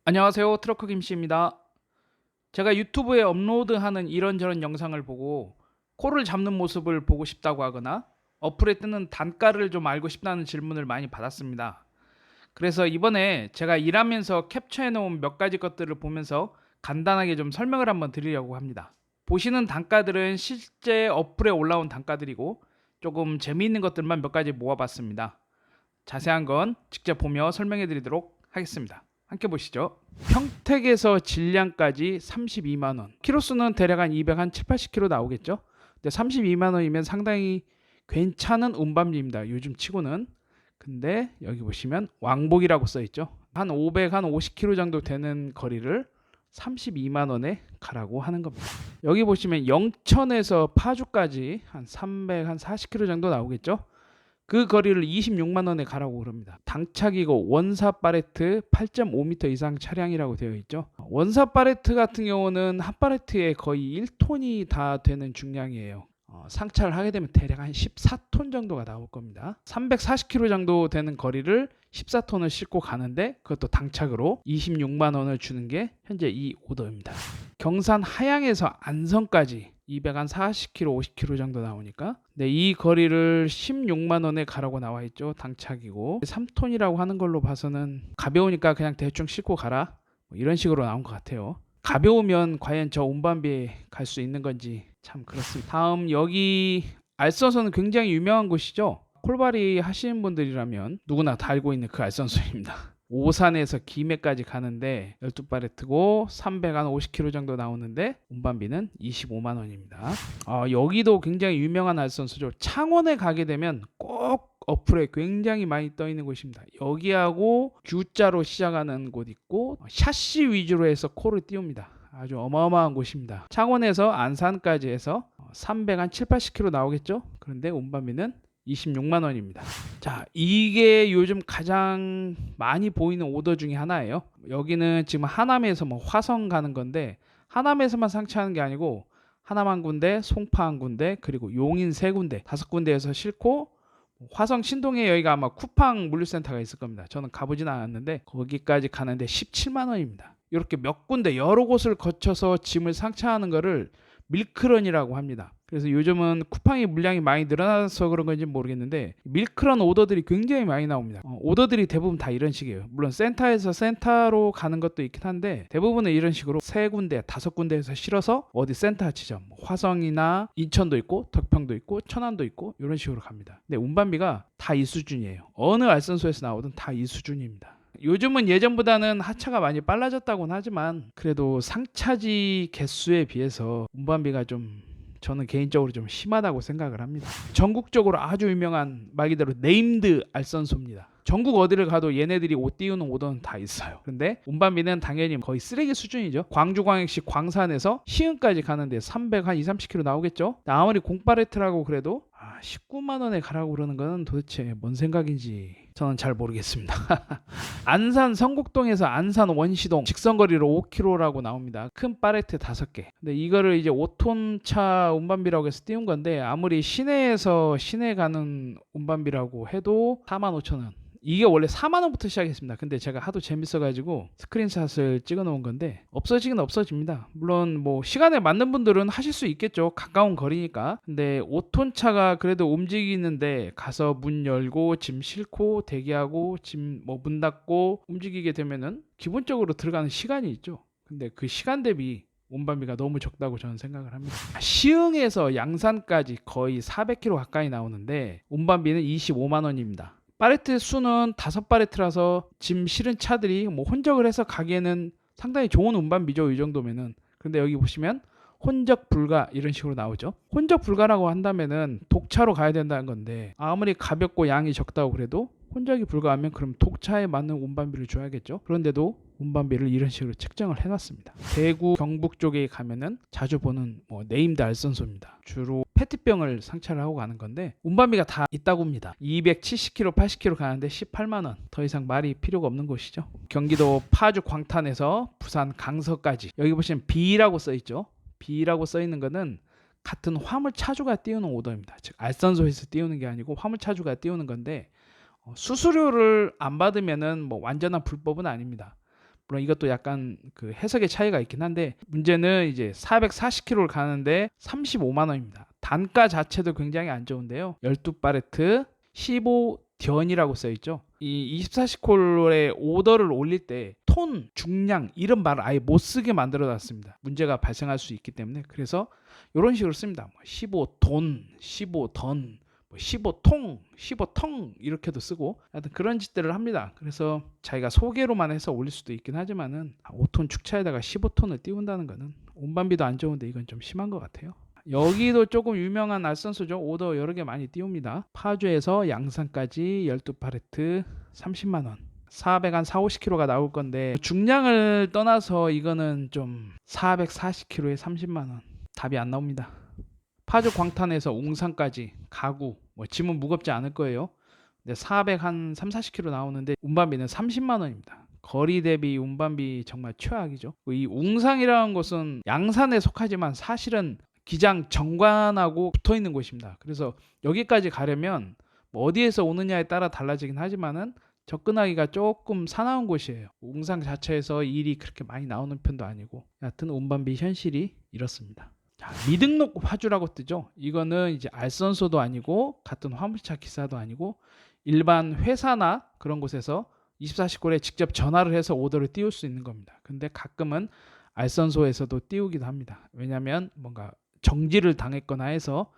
안녕하세요. 트러크 김씨입니다. 제가 유튜브에 업로드하는 이런저런 영상을 보고 코를 잡는 모습을 보고 싶다고 하거나 어플에 뜨는 단가를 좀 알고 싶다는 질문을 많이 받았습니다. 그래서 이번에 제가 일하면서 캡처해 놓은 몇 가지 것들을 보면서 간단하게 좀 설명을 한번 드리려고 합니다. 보시는 단가들은 실제 어플에 올라온 단가들이고 조금 재미있는 것들만 몇 가지 모아봤습니다. 자세한 건 직접 보며 설명해 드리도록 하겠습니다. 함께 보시죠. 평택에서 진량까지 32만 원. 키로수는 대략 한 200, 한 7, 80km 나오겠죠. 근데 32만 원이면 상당히 괜찮은 운반비입니다. 요즘 치고는. 근데 여기 보시면 왕복이라고 써 있죠. 한 500, 한 50km 정도 되는 거리를 32만 원에 가라고 하는 겁니다. 여기 보시면 영천에서 파주까지 한 300, 한 40km 정도 나오겠죠. 그 거리를 26만 원에 가라고 그럽니다. 당차기고 원사 파레트 8.5m 이상 차량이라고 되어 있죠. 원사 파레트 같은 경우는 한 파레트에 거의 1톤이 다 되는 중량이에요. 상차를 하게 되면 대략 한 14톤 정도가 나올 겁니다. 340km 정도 되는 거리를 14톤을 싣고 가는데 그것도 당착으로 26만 원을 주는 게 현재 이 오더입니다. 경산 하양에서 안성까지 240km, 50km 정도 나오니까 이 거리를 16만 원에 가라고 나와 있죠. 당착이고 3톤이라고 하는 걸로 봐서는 가벼우니까 그냥 대충 싣고 가라 이런 식으로 나온 것 같아요. 가벼우면 과연 저 운반비에 갈 수 있는 건지 참 그렇습니다. 다음 여기 알선소는 굉장히 유명한 곳이죠. 콜바리 하시는 분들이라면 누구나 다 알고 있는 그 알선소입니다. 오산에서 김해까지 가는데 12파레트고 350km 정도 나오는데 운반비는 25만 원입니다. 여기도 굉장히 유명한 알선소죠. 창원에 가게 되면 꼭 어플에 굉장히 많이 떠 있는 곳입니다. 여기하고 Q자로 시작하는 곳 있고 샤시 위주로 해서 코를 띄웁니다. 아주 어마어마한 곳입니다. 창원에서 안산까지 해서 300, 한 7, 80km 나오겠죠? 그런데 운반비는 26만 원입니다. 자, 이게 요즘 가장 많이 보이는 오더 중에 하나예요. 여기는 지금 하남에서 뭐 화성 가는 건데 하남에서만 상차하는 게 아니고 하남 한 군데, 송파 한 군데, 그리고 용인 세 군데, 다섯 군데에서 싣고 화성 신동에 여기가 아마 쿠팡 물류센터가 있을 겁니다. 저는 가보진 않았는데 거기까지 가는데 17만 원입니다. 이렇게 몇 군데 여러 곳을 거쳐서 짐을 상차하는 거를 밀크런이라고 합니다. 그래서 요즘은 쿠팡의 물량이 많이 늘어나서 그런 건지 모르겠는데 밀크런 오더들이 굉장히 많이 나옵니다. 오더들이 대부분 다 이런 식이에요. 물론 센터에서 센터로 가는 것도 있긴 한데 대부분은 이런 식으로 세 군데, 다섯 군데에서 실어서 어디 센터 지점, 화성이나 인천도 있고 덕평도 있고 천안도 있고 이런 식으로 갑니다. 근데 운반비가 다 이 수준이에요. 어느 알선소에서 나오든 다 이 수준입니다. 요즘은 예전보다는 하차가 많이 빨라졌다고는 하지만 그래도 상차지 개수에 비해서 운반비가 좀 저는 개인적으로 좀 심하다고 생각을 합니다. 전국적으로 아주 유명한 말 그대로 네임드 알선소입니다. 전국 어디를 가도 얘네들이 옷 띄우는 오더는 다 있어요. 근데 운반비는 당연히 거의 쓰레기 수준이죠. 광주광역시 광산에서 시흥까지 가는데 300, 한 2, 30km 나오겠죠. 아무리 공파레트라고 그래도 19만 원에 가라고 그러는 거는 도대체 뭔 생각인지 저는 잘 모르겠습니다. 안산 성곡동에서 안산 원시동 직선거리로 5km라고 나옵니다. 큰 파레트 5개. 근데 이거를 이제 5톤 차 운반비라고 해서 띄운 건데 아무리 시내에서 시내 가는 운반비라고 해도 4만 5천 원. 이게 원래 4만 원부터 시작했습니다. 근데 제가 하도 재밌어가지고 스크린샷을 찍어놓은 건데 없어지긴 없어집니다. 물론 뭐 시간에 맞는 분들은 하실 수 있겠죠. 가까운 거리니까. 근데 5톤 차가 그래도 움직이는데 가서 문 열고 짐 싣고 대기하고 짐 뭐 문 닫고 움직이게 되면은 기본적으로 들어가는 시간이 있죠. 근데 그 시간 대비 운반비가 너무 적다고 저는 생각을 합니다. 시흥에서 양산까지 거의 400km 가까이 나오는데 운반비는 25만 원입니다. 파레트 수는 5파레트라서 짐 실은 차들이 뭐 혼적을 해서 가기에는 상당히 좋은 운반비죠. 이 정도면은. 근데 여기 보시면 혼적 불가 이런 식으로 나오죠. 혼적 불가라고 한다면은 독차로 가야 된다는 건데 아무리 가볍고 양이 적다고 그래도 혼적이 불가하면 그럼 독차에 맞는 운반비를 줘야겠죠. 그런데도 운반비를 이런 식으로 책정을 해놨습니다. 대구 경북 쪽에 가면은 자주 보는 네임드 알선소입니다. 주로 페트병을 상차를 하고 가는 건데 운반비가 다 있다고 합니다. 270km, 80km 가는데 18만 원. 더 이상 말이 필요가 없는 곳이죠. 경기도 파주 광탄에서 부산 강서까지 여기 보시면 B라고 써 있죠. B라고 써 있는 거는 같은 화물차주가 띄우는 오더입니다. 즉 알선소에서 띄우는 게 아니고 화물차주가 띄우는 건데 수수료를 안 받으면은 뭐 완전한 불법은 아닙니다. 물론 이것도 약간 그 해석의 차이가 있긴 한데 문제는 이제 440km를 가는데 35만 원입니다. 단가 자체도 굉장히 안 좋은데요. 12바레트 15던이라고 써 있죠. 이 24시콜의 오더를 올릴 때 톤, 중량 이런 말을 아예 못 쓰게 만들어 놨습니다. 문제가 발생할 수 있기 때문에. 그래서 이런 식으로 씁니다. 15돈, 15던, 15통, 15텅 이렇게도 쓰고 하여튼 그런 짓들을 합니다. 그래서 자기가 소개로만 해서 올릴 수도 있긴 하지만은 5톤 축차에다가 15톤을 띄운다는 거는 운반비도 안 좋은데 이건 좀 심한 것 같아요. 여기도 조금 유명한 알선소죠. 오더 여러 개 많이 띄웁니다. 파주에서 양산까지 12팔레트 30만 원. 400 한 4, 50kg가 나올 건데 중량을 떠나서 이거는 좀 440kg에 30만 원. 답이 안 나옵니다. 파주 광탄에서 웅산까지 가구 뭐 짐은 무겁지 않을 거예요. 근데 400 한 3, 40kg 나오는데 운반비는 30만 원입니다. 거리 대비 운반비 정말 최악이죠. 이 웅산이라는 곳은 양산에 속하지만 사실은 기장 정관하고 붙어 있는 곳입니다. 그래서 여기까지 가려면 뭐 어디에서 오느냐에 따라 달라지긴 하지만은 접근하기가 조금 사나운 곳이에요. 웅산 자체에서 일이 그렇게 많이 나오는 편도 아니고 여하튼 운반비 현실이 이렇습니다. 자, 미등록 화주라고 뜨죠. 이거는 이제 알선소도 아니고 같은 화물차 기사도 아니고 일반 회사나 그런 곳에서 24시골에 직접 전화를 해서 오더를 띄울 수 있는 겁니다. 근데 가끔은 알선소에서도 띄우기도 합니다. 왜냐하면 뭔가 정지를 당했거나 해서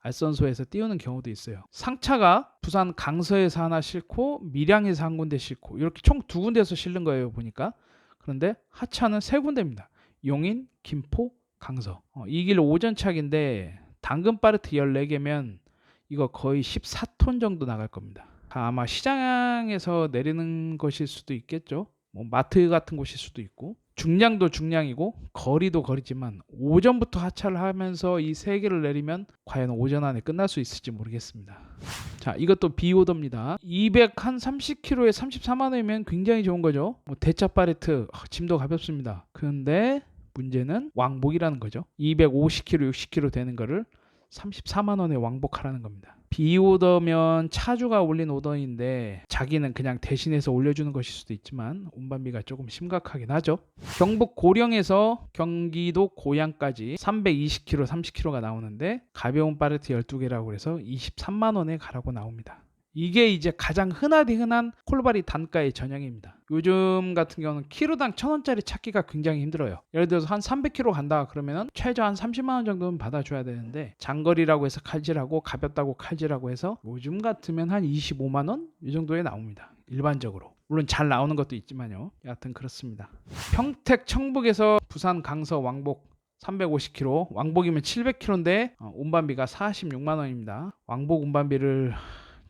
알선소에서 띄우는 경우도 있어요. 상차가 부산 강서에서 하나 싣고 밀양에서 한 군데 싣고 이렇게 총 2군데에서 실는 거예요 보니까. 그런데 하차는 3군데입니다. 용인, 김포, 강서. 이 길 오전착인데 당근 파레트 14개면 이거 거의 14톤 정도 나갈 겁니다. 아마 시장에서 내리는 것일 수도 있겠죠. 뭐 마트 같은 곳일 수도 있고. 중량도 중량이고 거리도 거리지만 오전부터 하차를 하면서 이 3개를 내리면 과연 오전 안에 끝날 수 있을지 모르겠습니다. 자, 이것도 비오더입니다. 200 한 30kg에 34만 원이면 굉장히 좋은 거죠. 뭐 대차 파레트 짐도 가볍습니다. 그런데 문제는 왕복이라는 거죠. 250kg, 60kg 되는 거를 34만 원에 왕복하라는 겁니다. 비오더면 차주가 올린 오더인데 자기는 그냥 대신해서 올려주는 것일 수도 있지만 운반비가 조금 심각하긴 하죠. 경북 고령에서 경기도 고양까지 320kg, 30kg가 나오는데 가벼운 파레트 12개라고 해서 23만 원에 가라고 나옵니다. 이게 이제 가장 흔하디 흔한 콜바리 단가의 전형입니다. 요즘 같은 경우는 키로당 1,000원짜리 찾기가 굉장히 힘들어요. 예를 들어서 한 300km 간다 그러면 최저 한 30만 원 정도는 받아줘야 되는데 장거리라고 해서 칼질하고 가볍다고 칼질하고 해서 요즘 같으면 한 25만 원? 이 정도에 나옵니다. 일반적으로. 물론 잘 나오는 것도 있지만요. 여하튼 그렇습니다. 평택 청북에서 부산 강서 왕복 350km, 왕복이면 700km인데 운반비가 46만 원입니다. 왕복 운반비를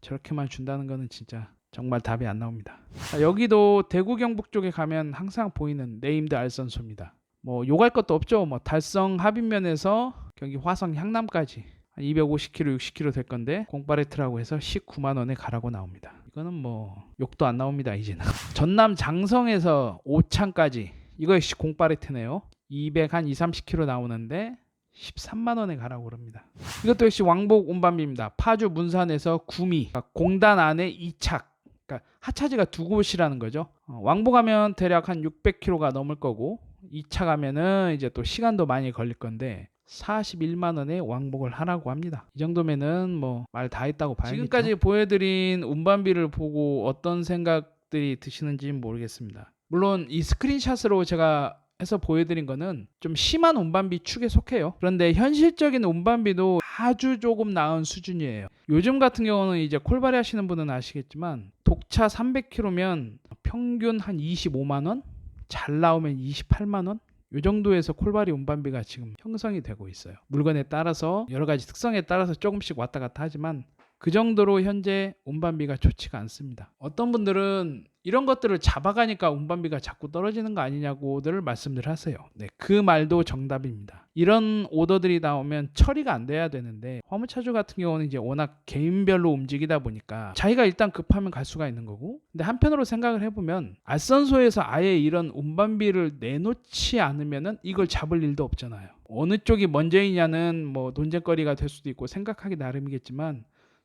저렇게만 준다는 거는 진짜 정말 답이 안 나옵니다. 자, 여기도 대구 경북 쪽에 가면 항상 보이는 네임드 알선소입니다. 뭐 요갈 것도 없죠. 뭐 달성 합인면에서 경기 화성 향남까지 한 250km, 60km 될 건데 공파레트라고 해서 19만 원에 가라고 나옵니다. 이거는 뭐 욕도 안 나옵니다. 이제는. 전남 장성에서 오창까지 이거 역시 공파레트네요. 200 한 2, 30km 나오는데 13만 원에 가라고 그럽니다. 이것도 역시 왕복 운반비입니다. 파주 문산에서 구미, 그러니까 공단 안에 2착, 그러니까 하차지가 2곳이라는 거죠. 왕복하면 대략 한 600km가 넘을 거고 2차 가면은 이제 또 시간도 많이 걸릴 건데 41만 원에 왕복을 하라고 합니다. 이 정도면은 뭐 말 다 했다고 봐야겠죠. 지금까지 보여드린 운반비를 보고 어떤 생각들이 드시는지는 모르겠습니다. 물론 이 스크린샷으로 제가 해서 보여드린 거는 좀 심한 운반비 축에 속해요. 그런데 현실적인 운반비도 아주 조금 나은 수준이에요. 요즘 같은 경우는 이제 콜바리 하시는 분은 아시겠지만 독차 300km면 평균 한 25만 원? 잘 나오면 28만 원? 이 정도에서 콜바리 운반비가 지금 형성이 되고 있어요. 물건에 따라서 여러 가지 특성에 따라서 조금씩 왔다 갔다 하지만 그 정도로 현재 운반비가 좋지가 않습니다. 어떤 분들은 이런 것들을 잡아가니까 운반비가 자꾸 떨어지는 거 아니냐고들 말씀들 하세요. 네, 그 말도 정답입니다. 이런 오더들이 나오면 처리가 안 돼야 되는데 화물차주 같은 경우는 이제 워낙 개인별로 움직이다 보니까 자기가 일단 급하면 갈 수가 있는 거고, 근데 한편으로 생각을 해보면 알선소에서 아예 이런 운반비를 내놓지 않으면은 이걸 잡을 일도 없잖아요. 어느 쪽이 먼저이냐는 뭐 논쟁거리가 될 수도 있고 생각하기 나름이겠지만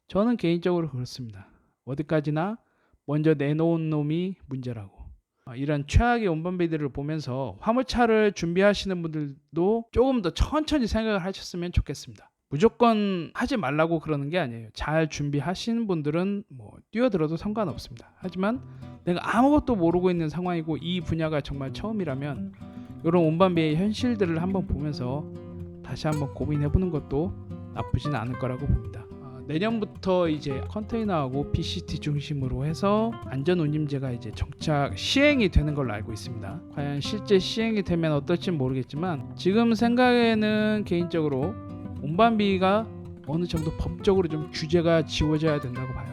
저는 개인적으로 그렇습니다. 어디까지나 먼저 내놓은 놈이 문제라고. 이런 최악의 운반비들을 보면서 화물차를 준비하시는 분들도 조금 더 천천히 생각을 하셨으면 좋겠습니다. 무조건 하지 말라고 그러는 게 아니에요. 잘 준비하시는 분들은 뭐 뛰어들어도 상관없습니다. 하지만 내가 아무것도 모르고 있는 상황이고 이 분야가 정말 처음이라면 이런 운반비의 현실들을 한번 보면서 다시 한번 고민해보는 것도 나쁘진 않을 거라고 봅니다. 내년부터 이제 컨테이너하고 PCT 중심으로 해서 안전운임제가 이제 정착 시행이 되는 걸로 알고 있습니다. 과연 실제 시행이 되면 어떨지 모르겠지만 지금 생각에는 개인적으로 운반비가 어느 정도 법적으로 좀 규제가 지워져야 된다고 봐요.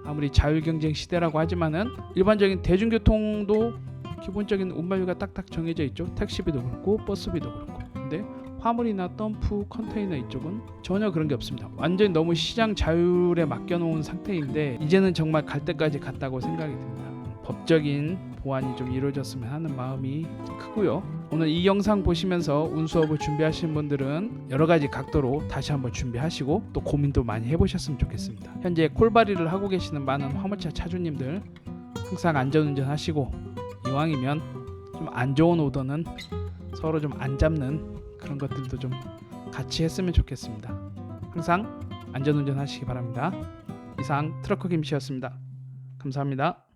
아무리 자율경쟁 시대라고 하지만은 일반적인 대중교통도 기본적인 운반비가 딱딱 정해져 있죠. 택시비도 그렇고 버스비도 그렇고. 근데 화물이나 덤프, 컨테이너 이쪽은 전혀 그런 게 없습니다. 완전히 너무 시장 자율에 맡겨놓은 상태인데 이제는 정말 갈 때까지 갔다고 생각이 듭니다. 법적인 보완이 좀 이루어졌으면 하는 마음이 크고요. 오늘 이 영상 보시면서 운수업을 준비하시는 분들은 여러 가지 각도로 다시 한번 준비하시고 또 고민도 많이 해보셨으면 좋겠습니다. 현재 콜바리를 하고 계시는 많은 화물차 차주님들 항상 안전운전 하시고 이왕이면 좀 안 좋은 오더는 서로 좀 안 잡는 그런 것들도 좀 같이 했으면 좋겠습니다. 항상 안전운전 하시기 바랍니다. 이상 트럭커 김씨였습니다. 감사합니다.